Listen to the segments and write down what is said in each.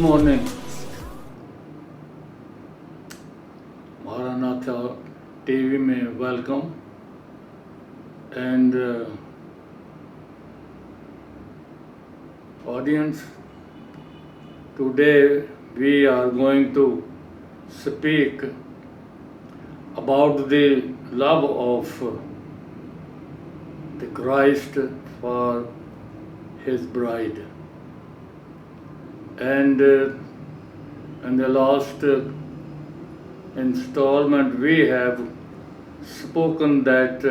morning. Maranatha TV में welcome and audience. Today we are going to speak about the love of the Christ for his bride. And in the last installment we have spoken that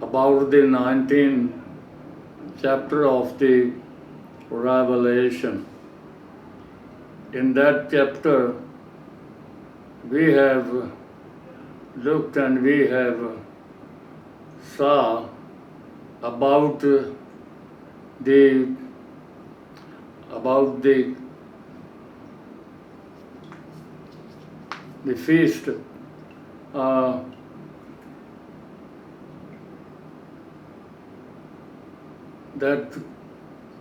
about the 19th chapter of the Revelation. In that chapter we have looked and we have saw about the feast that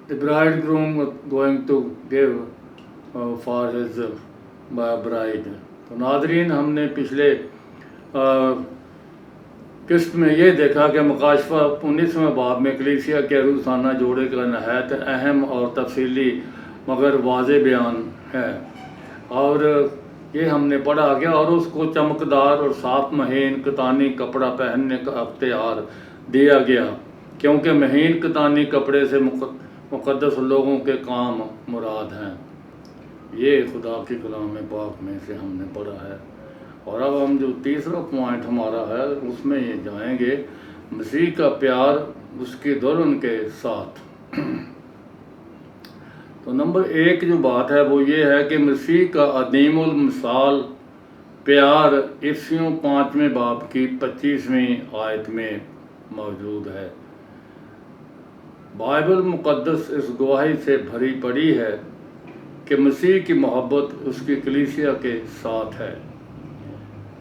the bridegroom was going to give for his bride. तो Nadreen, हमने पिछले किस्त में ये देखा कि मुकाशफा 19वें बाब में कलीसिया के रूसाना जोड़े का नहायत अहम और तफसीली मगर वाज़े बयान है, और ये हमने पढ़ा गया और उसको चमकदार और साफ महीन कतानी कपड़ा पहनने का अख्तियार दिया गया, क्योंकि महीन कतानी कपड़े से मुक़द्दस लोगों के काम मुराद हैं। ये खुदा की कलाम पाक में से हमने पढ़ा है। और अब हम जो तीसरा पॉइंट हमारा है उसमें ये जाएंगे, मसीह का प्यार उसकी दुल्हन के साथ। तो नंबर 1 जो बात है वो ये है कि मसीह का अदीमुल मिसाल प्यार इफिसियों 5वें बाब की 25वीं आयत में मौजूद है। बाइबल मुक़द्दस इस गवाही से भरी पड़ी है कि मसीह की मोहब्बत उसकी कलीसिया के साथ है।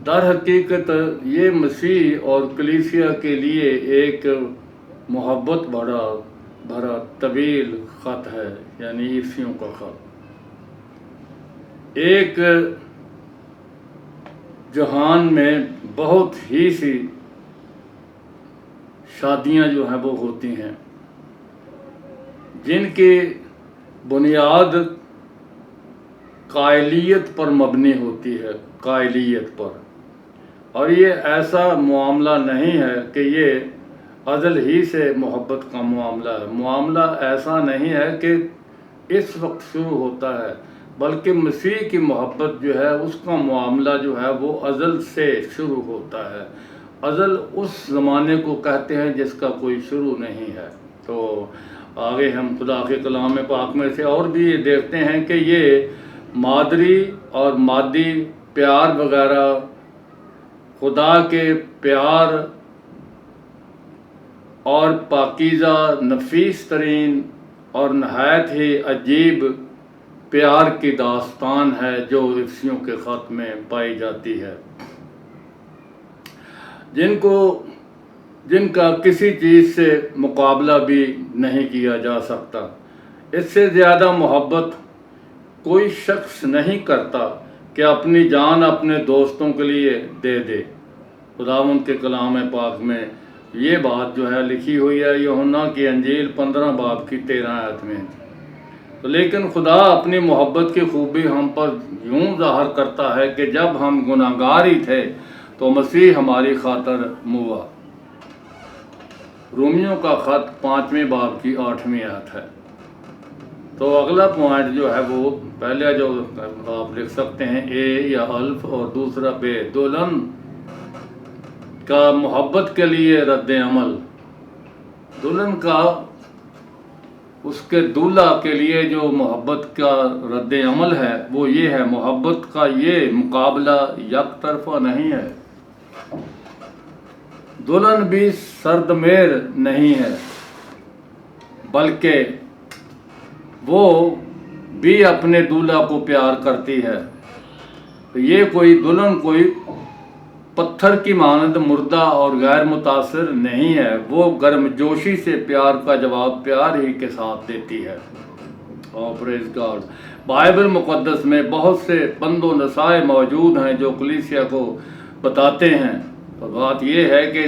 दर हकीकत ये मसीह और कलीसिया के लिए एक मोहब्बत भरा तवील ख़त है, यानी इफिसियों का ख़त। एक जहान में बहुत ही सी शादियां जो हैं वो होती हैं जिनकी बुनियाद कायलियत पर मबनी होती है, कायलियत पर। और ये ऐसा मामला नहीं है कि ये अज़ल ही से मोहब्बत का मामला है। मामला ऐसा नहीं है कि इस वक्त शुरू होता है, बल्कि मसीह की मोहब्बत जो है उसका मामला जो है वो अज़ल से शुरू होता है। अज़ल उस ज़माने को कहते हैं जिसका कोई शुरू नहीं है। तो आगे हम खुदा के कलाम पाक में से और भी ये देखते हैं कि ये मादरी और मादी प्यार वगैरह खुदा के प्यार और पाकीज़ा नफीस तरीन और नहायत ही अजीब प्यार की दास्तान है जो इफिसियों के ख़त में पाई जाती है, जिनका किसी चीज़ से मुकाबला भी नहीं किया जा सकता। इससे ज़्यादा मोहब्बत कोई शख्स नहीं करता कि अपनी जान अपने दोस्तों के लिए दे दे। खुदावंद के कलाम पाक में ये बात जो है लिखी हुई है यूहन्ना की अंजील 15 बाब की 13 आयत में। तो लेकिन खुदा अपनी मोहब्बत की खूबी हम पर यूं ज़ाहिर करता है कि जब हम गुनाहगार ही थे तो मसीह हमारी खातर मुआ। रोमियो का ख़त 5वें बाब की 8वीं आयत है। तो अगला पॉइंट जो है वो पहले जो आप लिख सकते हैं ए या अल्फ और दूसरा बे, दुल्हन का मोहब्बत के लिए रद्द अमल। दुल्हन का उसके दूल्हा के लिए जो मोहब्बत का रद्द अमल है वो ये है, मोहब्बत का ये मुकाबला एक तरफा नहीं है। दुल्हन भी सर्दमेर नहीं है, बल्कि वो भी अपने दूल्हा को प्यार करती है। तो ये कोई दुल्हन कोई पत्थर की मानद मुर्दा और गैर मुतासिर नहीं है, वो गर्मजोशी से प्यार का जवाब प्यार ही के साथ देती है। और प्रेज गॉड। बाइबल मुक़द्दस में बहुत से बंद व नसाए मौजूद हैं जो कलीसिया को बताते हैं। तो बात ये है कि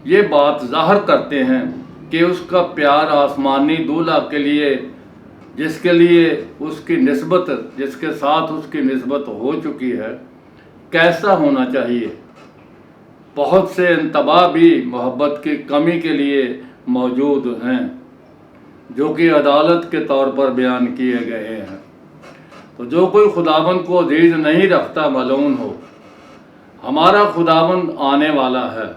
ये बात ज़ाहिर करते हैं कि उसका प्यार आसमानी दूल्हा के लिए, जिसके साथ उसकी निस्बत हो चुकी है, कैसा होना चाहिए। बहुत से इंतबा भी मोहब्बत की कमी के लिए मौजूद हैं जो कि अदालत के तौर पर बयान किए गए हैं। तो जो कोई खुदाबंद को अजीज नहीं रखता मलून हो। हमारा खुदाबंद आने वाला है।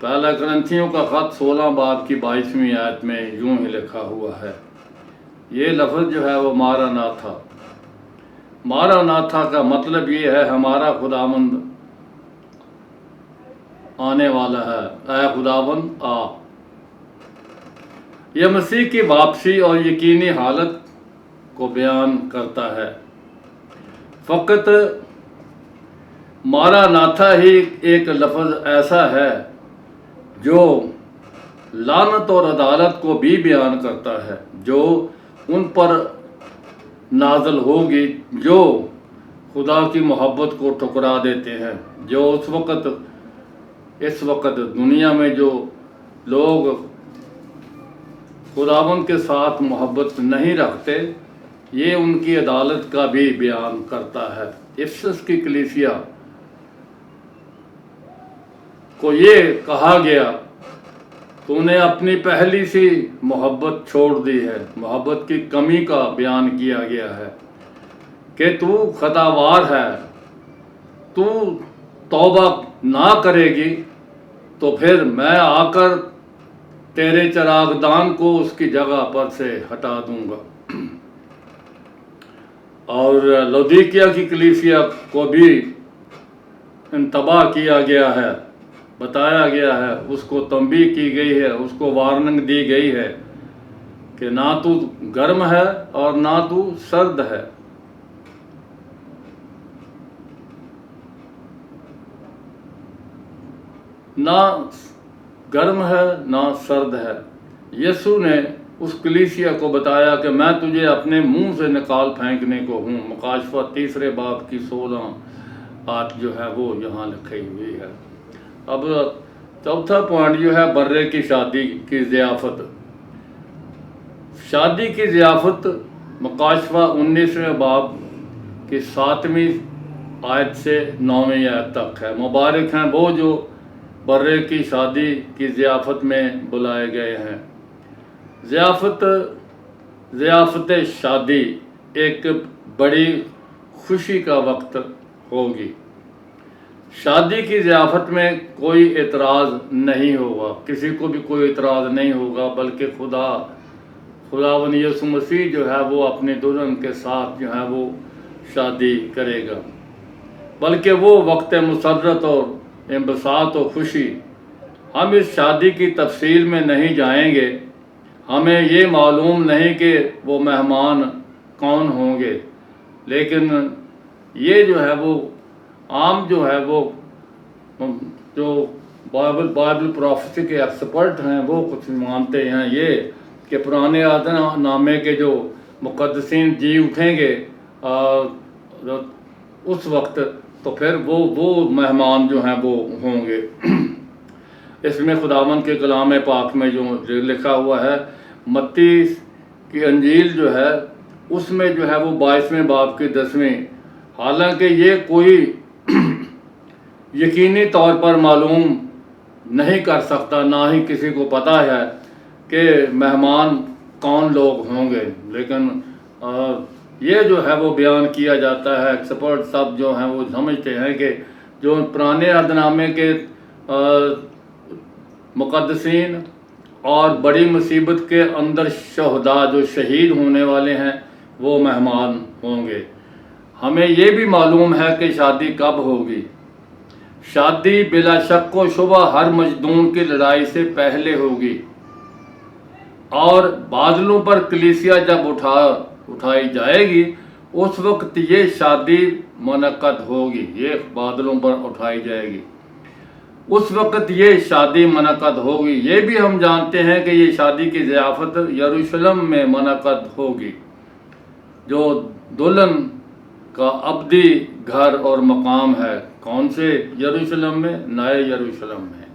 पहला करंथियों का ख़त 16 बाब की 22वीं आयत में यूं ही लिखा हुआ है। ये लफ्ज़ जो है वो मारानाथा का मतलब ये है हमारा खुदाबंद आने वाला है, ऐ खुदाबंद आ। यह मसीह की वापसी और यकीनी हालत को बयान करता है। फ़कत मारानाथा ही एक लफ्ज़ ऐसा है जो लानत और अदालत को भी बयान करता है, जो उन पर नाज़िल होगी जो खुदा की मोहब्बत को ठुकरा देते हैं। जो इस वक्त दुनिया में जो लोग खुदावंद के साथ मोहब्बत नहीं रखते, ये उनकी अदालत का भी बयान करता है। इफिसस की कलीसिया को ये कहा गया, तूने अपनी पहली सी मोहब्बत छोड़ दी है। मोहब्बत की कमी का बयान किया गया है कि तू खतावार है, तू तौबा ना करेगी तो फिर मैं आकर तेरे चरागदान को उसकी जगह पर से हटा दूंगा। और लौदीकिया की कलीसिया को भी इंतबाह किया गया है, बताया गया है, उसको तंबीह की गई है, उसको वार्निंग दी गई है कि ना तू गर्म है और ना तू सर्द है। ना गर्म है ना सर्द है। यीशु ने उस कलीसिया को बताया कि मैं तुझे अपने मुंह से निकाल फेंकने को हूँ। मुकाशफा 3 बाब की 16 आयत जो है वो यहाँ लिखी हुई है। अब चौथा पॉइंट जो है बर्रे की शादी की ज़ियाफ़त। शादी की ज़ियाफ़त मुकाशफा 19वें बाब की 7वीं आयत से 9वीं आयत तक है। मुबारक हैं वो जो बर्रे की शादी की ज़ियाफ़त में बुलाए गए हैं। ज़ियाफ़त शादी एक बड़ी खुशी का वक्त होगी। शादी की ज़ियाफ़त में कोई एतराज़ नहीं होगा, किसी को भी कोई एतराज़ नहीं होगा, बल्कि खुदावंद यीशु मसीह जो है वो अपने दुल्हन के साथ जो है वो शादी करेगा। बल्कि वो वक्त मुसर्रत और इंबसात और खुशी। हम इस शादी की तफसील में नहीं जाएंगे। हमें ये मालूम नहीं कि वो मेहमान कौन होंगे, लेकिन ये जो है वो आम जो है वो जो बाइबल प्रोफेसी के एक्सपर्ट हैं वो कुछ मानते हैं ये कि पुराने आदनामे के जो मुक़द्दसीन जी उठेंगे उस वक्त, तो फिर वो मेहमान जो हैं वो होंगे। इसमें खुदावंद के कलाम पाक में जो लिखा हुआ है, मत्ती की अंजील जो है उसमें जो है वो 22वें बाब की 10वीं, हालांकि ये कोई यकीनी तौर पर मालूम नहीं कर सकता, ना ही किसी को पता है कि मेहमान कौन लोग होंगे, लेकिन ये जो है वो बयान किया जाता है। एक्सपर्ट सब जो हैं वो समझते हैं कि जो पुराने अहदनामे के मुक़द्दसीन और बड़ी मुसीबत के अंदर शहदा जो शहीद होने वाले हैं वो मेहमान होंगे। हमें ये भी मालूम है कि शादी कब होगी। शादी बिला शक व शुबा हर मजदूर की लड़ाई से पहले होगी, और बादलों पर कलीसिया जब उठाई जाएगी उस वक्त ये शादी मुनक्कद होगी। ये बादलों पर उठाई जाएगी। उस वक़्त ये शादी मनक़द होगी। ये भी हम जानते हैं कि ये शादी की ज़ियाफ़त यरूशलेम में मनक़द होगी, जो दुल्हन का अब्दी घर और मकाम है। कौन से यरूशलेम में? नए यरूशलेम में।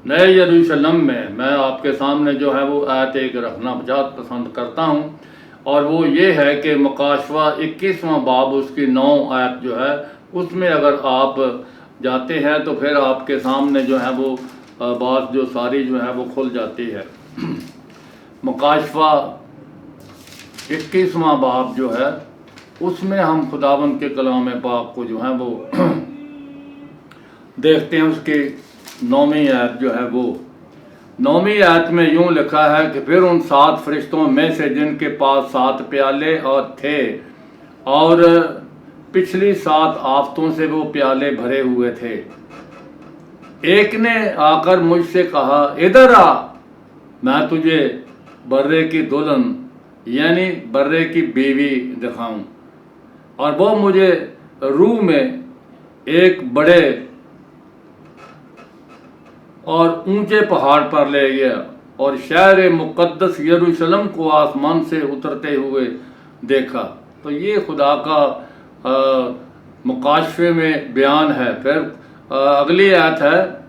नए यरूशलेम में मैं आपके सामने जो है वो आयत एक रखना बहुत पसंद करता हूँ, और वो ये है कि मुकाशवा 21वां बाब उसकी 9 आयत जो है उसमें अगर आप जाते हैं तो फिर आपके सामने जो है वो बात जो सारी जो है वो खुल जाती है। मुकाशवा 21वां बाब जो है उसमें हम खुदावंद के कलाम पाक को जो है वो देखते हैं। उसकी 9वीं आयत जो है वो 9वीं आयत में यूं लिखा है कि फिर उन 7 फरिश्तों में से जिनके पास 7 प्याले और थे और पिछली 7 आफतों से वो प्याले भरे हुए थे, एक ने आकर मुझसे कहा, इधर आ, मैं तुझे बर्रे की दुल्हन यानी बर्रे की बीवी दिखाऊं। और वो मुझे रूह में एक बड़े और ऊंचे पहाड़ पर ले गया और शहर मुक़द्दस यरूशलेम को आसमान से उतरते हुए देखा। तो ये खुदा का मुकाशफे में बयान है। फिर अगली आयत है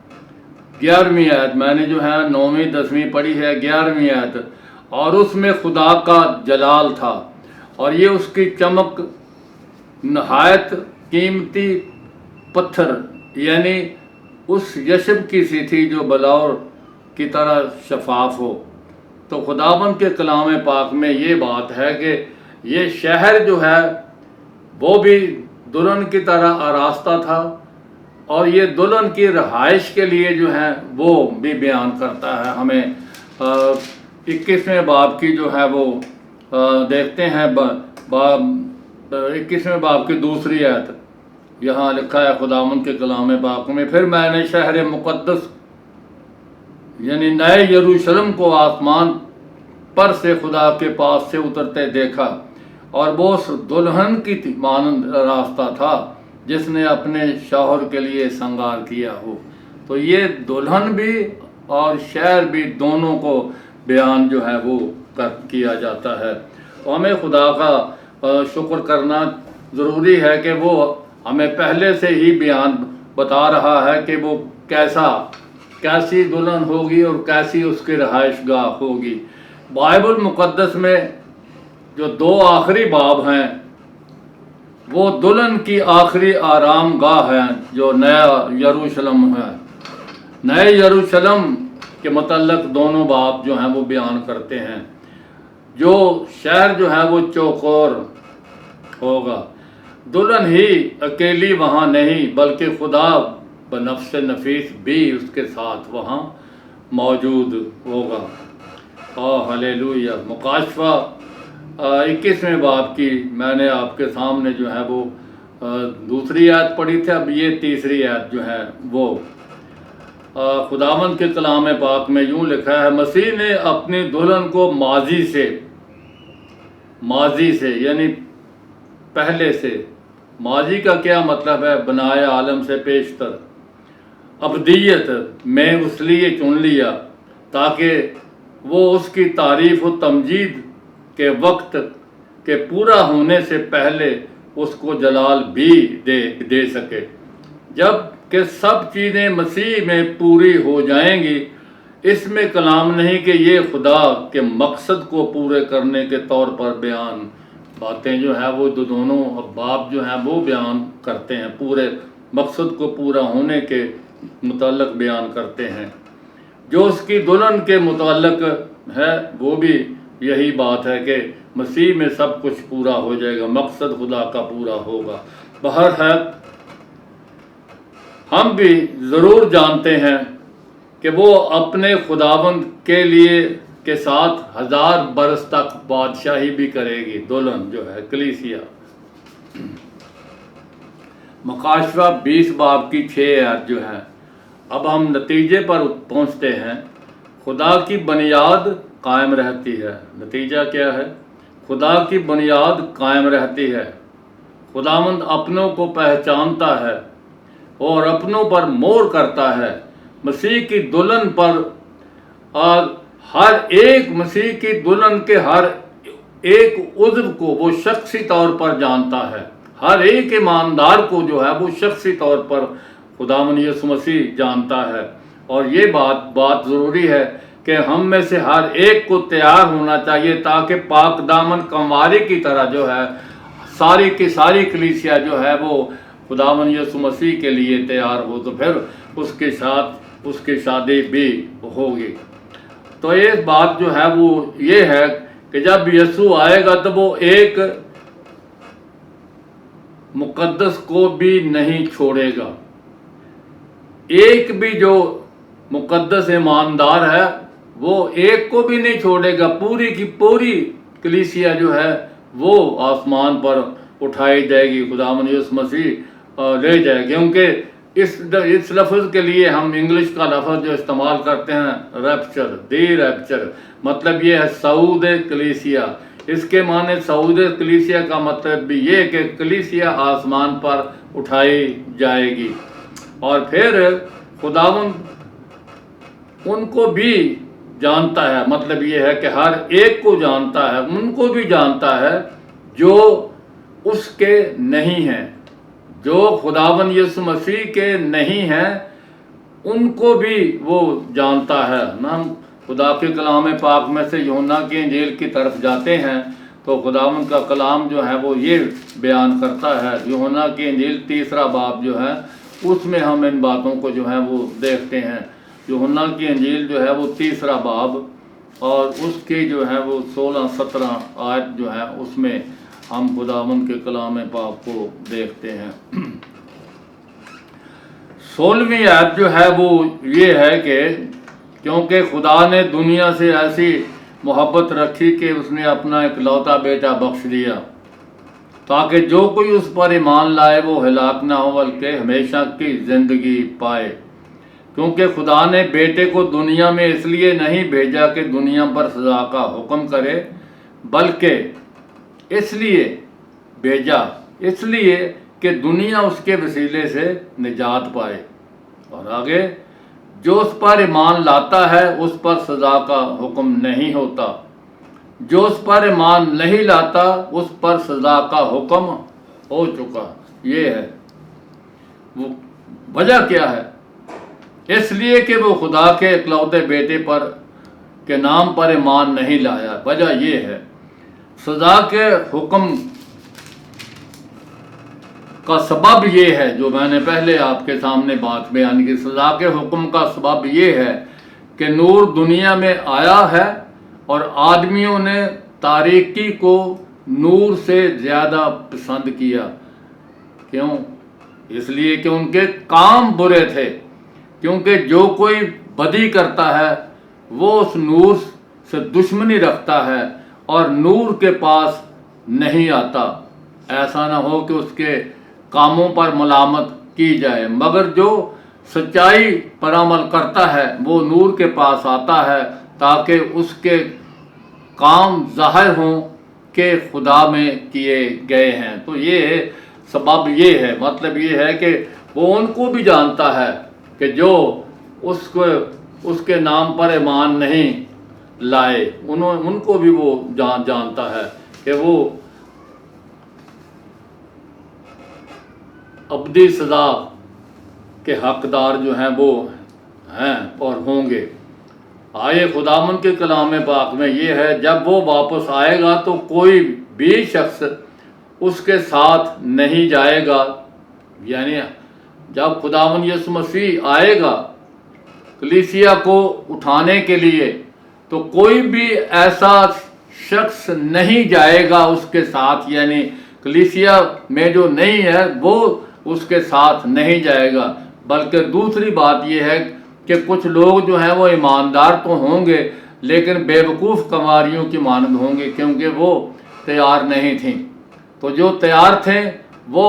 11वीं आयत। मैंने जो है 9वीं 10वीं पढ़ी है, 11वीं आयत। और उसमें खुदा का जलाल था और ये उसकी चमक नहायत कीमती पत्थर यानी उस यशब की सी थी जो बलौर की तरह शफाफ हो। तो खुदावंद के कलाम पाक में ये बात है कि ये शहर जो है वो भी दुल्हन की तरह आरास्ता था, और ये दुल्हन की रहाइश के लिए जो है वो भी बयान करता है। हमें 21वें बाब की जो है वो देखते हैं 21वें बाब की दूसरी आयत। यहाँ लिखा है खुदावंद के कलाम पाक में, फिर मैंने शहर मुक़द्दस यानी नए यरूशलेम को आसमान पर से खुदा के पास से उतरते देखा, और वो उस दुल्हन की मानंद रास्ता था जिसने अपने शौहर के लिए श्रृंगार किया हो। तो ये दुल्हन भी और शहर भी दोनों को बयान जो है वो किया जाता है। तो हमें खुदा का शुक्र करना ज़रूरी है कि वो हमें पहले से ही बयान बता रहा है कि वो कैसी दुल्हन होगी और कैसी उसकी रहाइश गाह होगी। बाइबल मुक़द्दस में जो 2 आखिरी बाब हैं वो दुल्हन की आखिरी आराम गाह है जो नया यरूशलेम है। नए यरूशलेम के मतलब दोनों बाब जो हैं वो बयान करते हैं। जो शहर जो है वो चौकोर होगा, दुल्हन ही अकेली वहाँ नहीं बल्कि खुदा बनफ्स नफीस भी उसके साथ वहाँ मौजूद होगा। हालेलुया। मुकाशवा 21वें बाब की मैंने आपके सामने जो है वो दूसरी आयत पढ़ी थी, अब ये तीसरी आयत जो है वो खुदावंद के कलाम पाक में यूं लिखा है, मसीह ने अपनी दुल्हन को माजी से यानी पहले से, माजी का क्या मतलब है? बनाए आलम से पेशतर, अबदियत में उस लिए चुन लिया ताकि वो उसकी तारीफ व तमजीद के वक्त के पूरा होने से पहले उसको जलाल भी दे सके। जब कि सब चीज़ें मसीह में पूरी हो जाएंगी, इसमें कलाम नहीं कि ये खुदा के मकसद को पूरे करने के तौर पर बयान बातें जो है वो दोनों बाब जो हैं वो बयान करते हैं, पूरे मकसद को पूरा होने के मुताल्लिक़ बयान करते हैं। जो उसकी दुल्हन के मुताल्लिक़ है वो भी यही बात है कि मसीह में सब कुछ पूरा हो जाएगा, मकसद खुदा का पूरा होगा। बहरहाल हम भी ज़रूर जानते हैं कि वो अपने खुदावंद के लिए के साथ 1000 बरस तक बादशाही भी करेगी। दुल्हन जो है कलीसिया। मुकाशवा 20 बाब की 6 आयत जो है, अब हम नतीजे पर पहुंचते हैं। खुदा की बुनियाद कायम रहती है। नतीजा क्या है? खुदा की बुनियाद कायम रहती है। खुदावंद अपनों को पहचानता है और अपनों पर मोहर करता है मसीह की दुल्हन पर, और हर एक मसीह की दुल्हन के हर एक उज़्व को वो शख्सी तौर पर जानता है। हर एक ईमानदार को जो है वो शख्सी तौर पर खुदावंद यीशु मसीह जानता है। और ये बात ज़रूरी है कि हम में से हर एक को तैयार होना चाहिए, ताकि पाक दामन कंवारी की तरह जो है सारी की सारी कलीसिया जो है वो खुदावंद यीशु मसीह के लिए तैयार हो, तो फिर उसके साथ उसकी शादी भी होगी। तो ये बात जो है वो ये है कि जब यीशु आएगा तो वो एक मुकद्दस को भी नहीं छोड़ेगा। एक भी जो मुकद्दस ईमानदार है वो एक को भी नहीं छोड़ेगा। पूरी की पूरी कलीसिया जो है वो आसमान पर उठाई जाएगी, खुदावंद यीशु मसीह ले जाएगी। क्योंकि इस लफ्ज़ के लिए हम इंग्लिश का लफ्ज़ जो इस्तेमाल करते हैं रैप्चर, दी रैप्चर, मतलब ये है सऊद कलीसिया। इसके माने सऊद कलीसिया का मतलब भी ये कि कलीसिया आसमान पर उठाई जाएगी। और फिर खुदावंद उनको भी जानता है, मतलब ये है कि हर एक को जानता है, उनको भी जानता है जो उसके नहीं हैं, जो खुदावंद यीशु मसीह के नहीं हैं, उनको भी वो जानता है ना। हम खुदा के कलाम पाक में से यूहन्ना की इंजील की तरफ जाते हैं तो खुदावंद का कलाम जो है वो ये बयान करता है। यूहन्ना की इंजील 3 बाब जो है उसमें हम इन बातों को जो है वो देखते हैं। यूहन्ना की इंजील जो है वो 3 बाब और उसके जो है वो 16-17 आयत जो है उसमें हम खुदावंद के कलाम पाक को देखते हैं। 16वीं आयत जो है वो ये है कि क्योंकि खुदा ने दुनिया से ऐसी मोहब्बत रखी कि उसने अपना इकलौता बेटा बख्श दिया, ताकि जो कोई उस पर ईमान लाए वो हलाक ना हो बल्कि हमेशा की ज़िंदगी पाए। क्योंकि खुदा ने बेटे को दुनिया में इसलिए नहीं भेजा कि दुनिया पर सज़ा का हुक्म करे, बल्कि इसलिए भेजा इसलिए कि दुनिया उसके वसीले से निजात पाए। और आगे, जो उस पर ईमान लाता है उस पर सज़ा का हुक्म नहीं होता, जो उस पर ईमान नहीं लाता उस पर सज़ा का हुक्म हो चुका। ये है वो वजह क्या है? इसलिए कि वो खुदा के इकलौते बेटे पर के नाम पर ईमान नहीं लाया। वजह ये है, सज़ा के हुक्म का सबब ये है, जो मैंने पहले आपके सामने बात बयान की। सज़ा के हुक्म का सबब ये है कि नूर दुनिया में आया है और आदमियों ने तारीकी को नूर से ज़्यादा पसंद किया। क्यों? इसलिए कि उनके काम बुरे थे। क्योंकि जो कोई बदी करता है वो उस नूर से दुश्मनी रखता है और नूर के पास नहीं आता, ऐसा ना हो कि उसके कामों पर मलामत की जाए। मगर जो सच्चाई पर अमल करता है वो नूर के पास आता है, ताकि उसके काम ज़ाहिर हों कि खुदा में किए गए हैं। तो ये सबब ये है, मतलब ये है कि वो उनको भी जानता है कि जो उसके नाम पर ईमान नहीं लाए, उनको भी वो जानता है कि वो अब्दी सज़ा के हकदार जो हैं वो हैं और होंगे। आए खुदावंद के कलाम पाक में ये है, जब वो वापस आएगा तो कोई भी शख्स उसके साथ नहीं जाएगा। यानी जब खुदावंद यीशु मसीह आएगा कलीसिया को उठाने के लिए, तो कोई भी ऐसा शख्स नहीं जाएगा उसके साथ, यानी कलीसिया में जो नहीं है वो उसके साथ नहीं जाएगा। बल्कि दूसरी बात यह है कि कुछ लोग जो हैं वो ईमानदार तो होंगे लेकिन बेवकूफ़ कंवारियों की मानंद होंगे, क्योंकि वो तैयार नहीं थीं। तो जो तैयार थे वो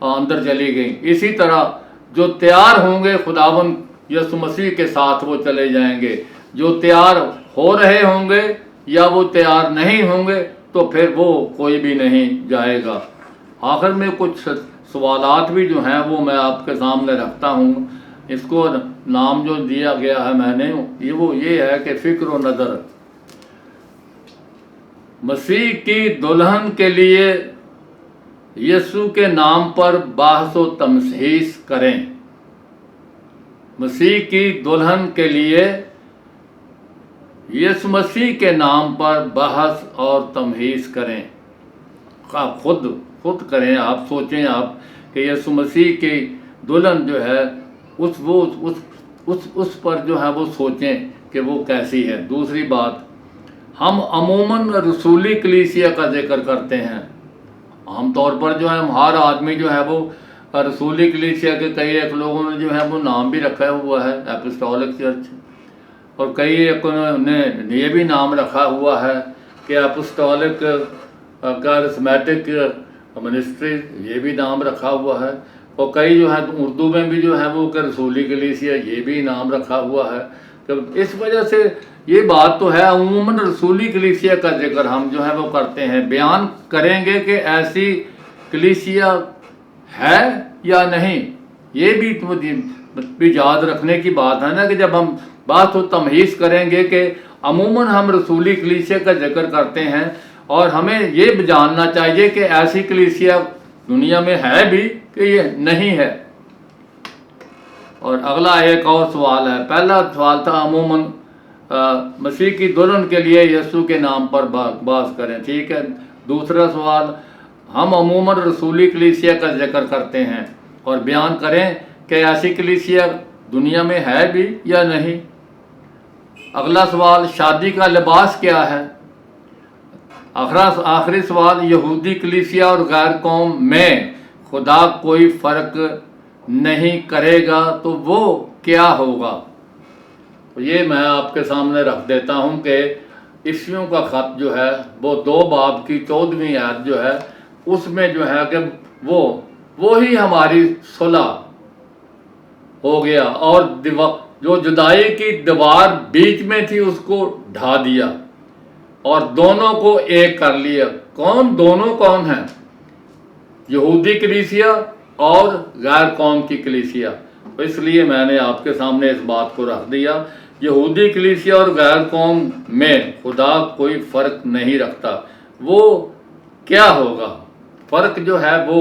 अंदर चली गई। इसी तरह जो तैयार होंगे खुदावंद यीशु मसीह के साथ वो चले जाएंगे। जो तैयार हो रहे होंगे या वो तैयार नहीं होंगे तो फिर वो कोई भी नहीं जाएगा। आखिर में कुछ سوالات بھی جو ہیں وہ میں آپ کے سامنے رکھتا ہوں۔ اس کو نام جو دیا گیا ہے میں نے یہ ہے کہ فکر و نظر۔ مسیح کی دلہن کے لیے یسوع کے نام پر بحث و تمحیص کریں۔ مسیح کی دلہن کے لیے یسوع مسیح کے نام پر بحث اور تمحیص کریں۔ آپ خود کریں، آپ سوچیں آپ کہ یسوع مسیح کی دلہن جو ہے اس پر جو ہے وہ سوچیں کہ وہ کیسی ہے۔ دوسری بات، ہم عموماً رسولی کلیسیا کا ذکر کرتے ہیں۔ عام طور پر جو ہے ہر آدمی جو ہے وہ رسولی کلیسیا کے کئی ایک لوگوں نے جو ہے وہ نام بھی رکھا ہوا ہے اپسٹولک چرچ، اور کئی ایک نے یہ بھی نام رکھا ہوا ہے کہ اپسٹولک کارسمیٹک منسٹری، یہ بھی نام رکھا ہوا ہے، اور کئی جو ہے اردو میں بھی جو ہے وہ کہ رسولی کلیسیا، یہ بھی نام رکھا ہوا ہے۔ تو اس وجہ سے یہ بات تو ہے عموماً رسولی کلیسیا کا ذکر ہم جو ہے وہ کرتے ہیں، بیان کریں گے کہ ایسی کلیسیا ہے یا نہیں۔ یہ بھی یاد رکھنے کی بات ہے نا کہ جب ہم بات و تمحیص کریں گے کہ عموماً ہم رسولی کلیسیا کا ذکر کرتے ہیں، اور ہمیں یہ جاننا چاہیے کہ ایسی کلیسیا دنیا میں ہے بھی کہ یہ نہیں ہے۔ اور اگلا ایک اور سوال ہے۔ پہلا سوال تھا عموماً مسیح کی دلہن کے لیے یسوع کے نام پر بحث کریں، ٹھیک ہے۔ دوسرا سوال، ہم عموماً رسولی کلیسیا کا ذکر کرتے ہیں اور بیان کریں کہ ایسی کلیسیا دنیا میں ہے بھی یا نہیں۔ اگلا سوال، شادی کا لباس کیا ہے۔ آخری سوال، یہودی کلیسیا اور غیر قوم میں خدا کوئی فرق نہیں کرے گا تو وہ کیا ہوگا۔ یہ میں آپ کے سامنے رکھ دیتا ہوں کہ افسیوں کا خط جو ہے وہ 2 باب کی 14ویں آیت جو ہے اس میں جو ہے کہ وہی ہماری صلح ہو گیا، اور جو جدائی کی دیوار بیچ میں تھی اس کو ڈھا دیا اور دونوں کو ایک کر لیا۔ دونوں کون ہیں؟ یہودی کلیسیا اور غیر قوم کی کلیسیا۔ اس لیے میں نے آپ کے سامنے اس بات کو رکھ دیا، یہودی کلیسیا اور غیر قوم میں خدا کوئی فرق نہیں رکھتا۔ وہ کیا ہوگا؟ فرق جو ہے وہ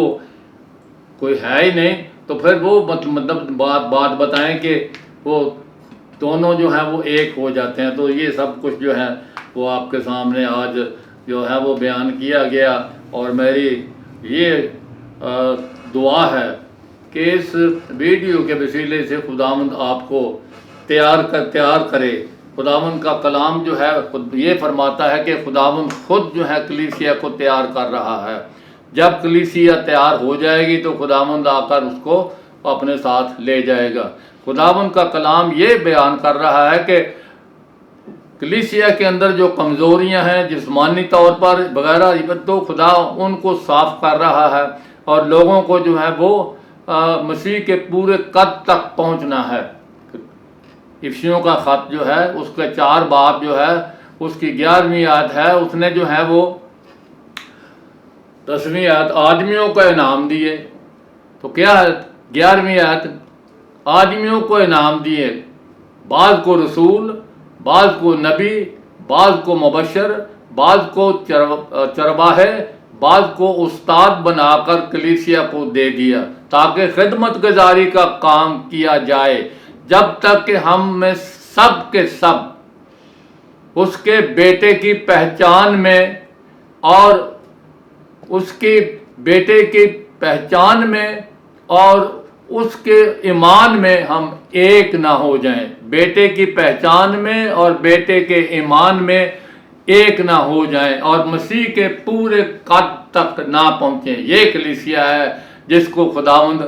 کوئی ہے ہی نہیں، تو پھر وہ مطلب بات بتائیں کہ وہ دونوں جو ہیں وہ ایک ہو جاتے ہیں۔ تو یہ سب کچھ جو ہے وہ آپ کے سامنے آج جو ہے وہ بیان کیا گیا، اور میری یہ دعا ہے کہ اس ویڈیو کے وسیلے سے خداوند آپ کو تیار کرے۔ خداوند کا کلام جو ہے یہ فرماتا ہے کہ خداوند خود جو ہے کلیسیا کو تیار کر رہا ہے۔ جب کلیسیا تیار ہو جائے گی تو خداوند آ کر اس کو اپنے ساتھ لے جائے گا۔ خداوند کا کلام یہ بیان کر رہا ہے کہ کلیسیا کے اندر جو کمزوریاں ہیں جسمانی طور پر وغیرہ، تو خدا ان کو صاف کر رہا ہے، اور لوگوں کو جو ہے وہ مسیح کے پورے قد تک پہنچنا ہے۔ افسیوں کا خط جو ہے اس کے 4 باب جو ہے اس کی 11ویں آیت ہے، اس نے جو ہے وہ 10ویں آیت آدمیوں کو انعام دیے۔ تو کیا ہے 11ویں آیت؟ آدمیوں کو انعام دیے، بعض کو رسول، بعض کو نبی، بعض کو مبشر، بعض کو چرواہے، بعض کو استاد بنا کر کلیسیا کو دے دیا تاکہ خدمت گزاری کا کام کیا جائے، جب تک کہ ہم میں سب کے سب اس کے بیٹے کی پہچان میں اور اس کے بیٹے کی پہچان میں اور اس کے ایمان میں ہم ایک نہ ہو جائیں۔ بیٹے کی پہچان میں اور بیٹے کے ایمان میں ایک نہ ہو جائیں اور مسیح کے پورے قد تک نہ پہنچیں۔ یہ کلیسیا ہے جس کو خداوند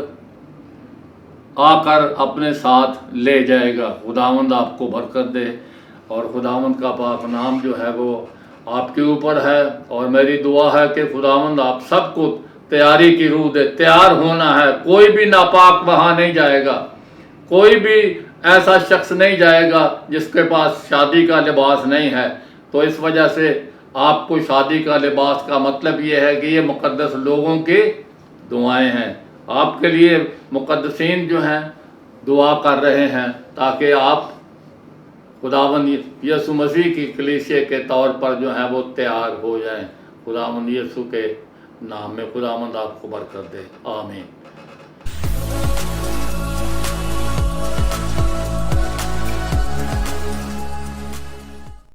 آ کر اپنے ساتھ لے جائے گا۔ خداوند آپ کو برکت دے، اور خداوند کا پاک نام جو ہے وہ آپ کے اوپر ہے، اور میری دعا ہے کہ خداوند آپ سب کو تیاری کی روح دے۔ تیار ہونا ہے، کوئی بھی ناپاک وہاں نہیں جائے گا، کوئی بھی ایسا شخص نہیں جائے گا جس کے پاس شادی کا لباس نہیں ہے۔ تو اس وجہ سے آپ کو شادی کا لباس کا مطلب یہ ہے کہ یہ مقدس لوگوں کی دعائیں ہیں۔ آپ کے لیے مقدسین جو ہیں دعا کر رہے ہیں تاکہ آپ خداوند یسوع مسیح کی کلیسے کے طور پر جو ہیں وہ تیار ہو جائیں۔ خداوند یسوع کے نام میں خداوند آپ کو برکت دے، آمین۔